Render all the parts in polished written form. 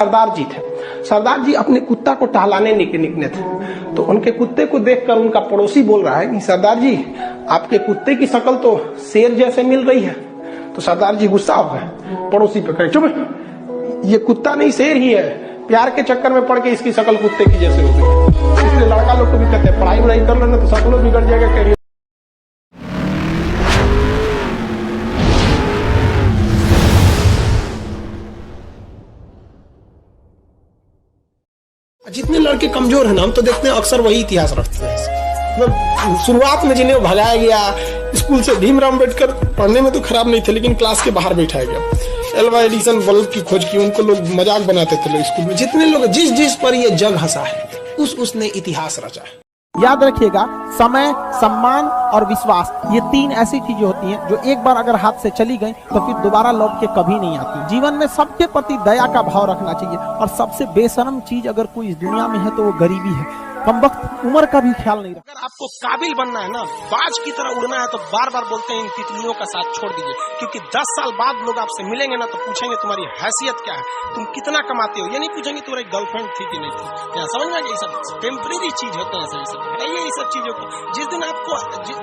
सरदार जी थे। सरदार जी अपने कुत्ता को टहलाने निकले थे, तो उनके कुत्ते को देखकर उनका पड़ोसी बोल रहा है कि सरदार जी, आपके कुत्ते की शक्ल तो शेर जैसे मिल रही है। तो सरदार जी गुस्सा हो गए, पड़ोसी पे कहे चुप, ये कुत्ता नहीं शेर ही है, प्यार के चक्कर में पड़ के इसकी शक्ल कुत्ते की जैसे हो गई। इसलिए लड़का लोग को भी कहते हैं पढ़ाई वढ़ाई कर लेना तो शक्लों बिगड़ जाएगा, करियर। जितने लड़के कमजोर हैं ना, हम तो देखते हैं अक्सर वही इतिहास रखते हैं। मतलब शुरुआत में जिन्हें भगाया गया स्कूल से, भीमराव अम्बेडकर पढ़ने में तो खराब नहीं थे लेकिन क्लास के बाहर बैठाया गया। एल्वा एडिसन बल्ब की खोज की, उनको लोग मजाक बनाते थे लोग स्कूल में। जितने लोग जिस पर ये जग हंसा है उसने इतिहास रचा है। याद रखिएगा, समय, सम्मान और विश्वास, ये तीन ऐसी चीजें होती हैं जो एक बार अगर हाथ से चली गई तो फिर दोबारा लौट के कभी नहीं आती। जीवन में सबके प्रति दया का भाव रखना चाहिए, और सबसे बेशर्म चीज अगर कोई इस दुनिया में है तो वो गरीबी है। कमबख्त उम्र का भी ख्याल नहीं रखा। अगर आपको काबिल बनना है ना, बाज की तरह उड़ना है, तो बार बार बोलते हैं इन तितलियों का साथ छोड़ दीजिए, क्योंकि 10 साल बाद लोग आपसे मिलेंगे ना तो पूछेंगे तुम्हारी हैसियत क्या है, तुम कितना कमाते हो। ये नहीं पूछेंगे तुम्हारी गर्लफ्रेंड थी कि नहीं थी। यहाँ समझ में आ गया, ये सब टेम्परेरी चीज होते हैं। ये सब चीजों को जिस दिन आपको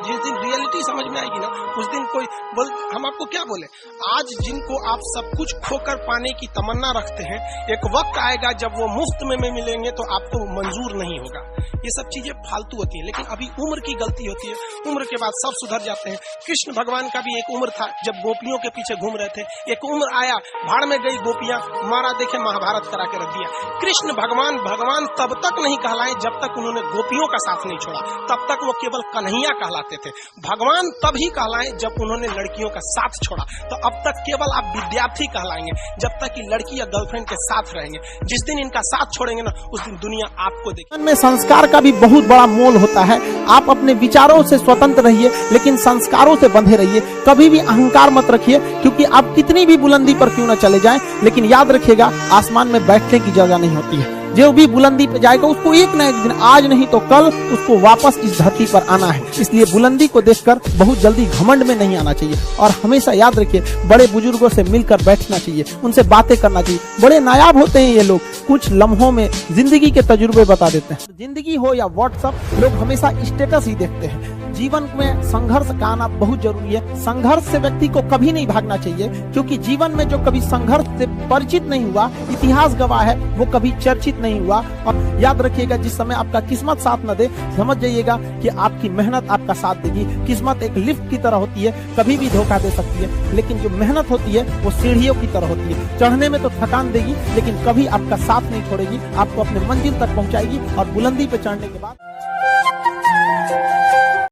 जिस दिन रियलिटी समझ में आएगी ना, उस दिन कोई बोल, हम आपको क्या बोले, आज जिनको आप सब कुछ खोकर पाने की तमन्ना रखते हैं, एक वक्त आएगा जब वो मुफ्त में मिलेंगे तो आपको मंजूर नहीं होगा। ये सब चीजें फालतू होती है, लेकिन अभी उम्र की गलती होती है। उम्र के बाद सब सुधर जाते हैं। कृष्ण भगवान का भी एक उम्र था जब गोपियों के पीछे घूम रहे थे। एक उम्र आया, भाड़ में गई गोपियां, मारा देखे महाभारत करा के रख दिया। कृष्ण भगवान तब तक नहीं कहलाए जब तक उन्होंने गोपियों का साथ नहीं छोड़ा, तब तक वो केवल कन्हैया कहलाते थे। भगवान तभी कहलाए जब उन्होंने लड़कियों का साथ छोड़ा। तो अब तक केवल आप विद्यार्थी कहलाएंगे जब तक कि लड़की या गर्लफ्रेंड के साथ रहेंगे। जिस दिन इनका साथ छोड़ेंगे ना, उस दिन दुनिया आपको देखेगी। में संस्कार का भी बहुत बड़ा मोल होता है। आप अपने विचारों से स्वतंत्र रहिए, लेकिन संस्कारों से बंधे रहिए। कभी भी अहंकार मत रखिए, क्योंकि आप कितनी भी बुलंदी पर क्यों न चले जाएं, लेकिन याद रखिएगा, आसमान में बैठने की जगह नहीं होती है। जो भी बुलंदी पे जाएगा उसको एक न एक दिन, आज नहीं तो कल, उसको वापस इस धरती पर आना है। इसलिए बुलंदी को देखकर बहुत जल्दी घमंड में नहीं आना चाहिए, और हमेशा याद रखिए, बड़े बुजुर्गों से मिलकर बैठना चाहिए, उनसे बातें करना चाहिए। बड़े नायाब होते हैं ये लोग, कुछ लम्हों में जिंदगी के तजुर्बे बता देते हैं। जिंदगी हो या व्हाट्सएप, लोग हमेशा स्टेटस ही देखते हैं। जीवन में संघर्ष का आना बहुत जरूरी है। संघर्ष से व्यक्ति को कभी नहीं भागना चाहिए, क्योंकि जीवन में जो कभी संघर्ष से परिचित नहीं हुआ, इतिहास गवाह है, वो कभी चर्चित नहीं हुआ। और याद रखिएगा, जिस समय आपका किस्मत साथ न दे, समझ जाइएगा कि आपकी मेहनत आपका साथ देगी। किस्मत एक लिफ्ट की तरह होती है, कभी भी धोखा दे सकती है, लेकिन जो मेहनत होती है वो सीढ़ियों की तरह होती है। चढ़ने में तो थकान देगी, लेकिन कभी आपका साथ नहीं छोड़ेगी, आपको अपने मंजिल तक पहुंचाएगी। और बुलंदी पे चढ़ने के बाद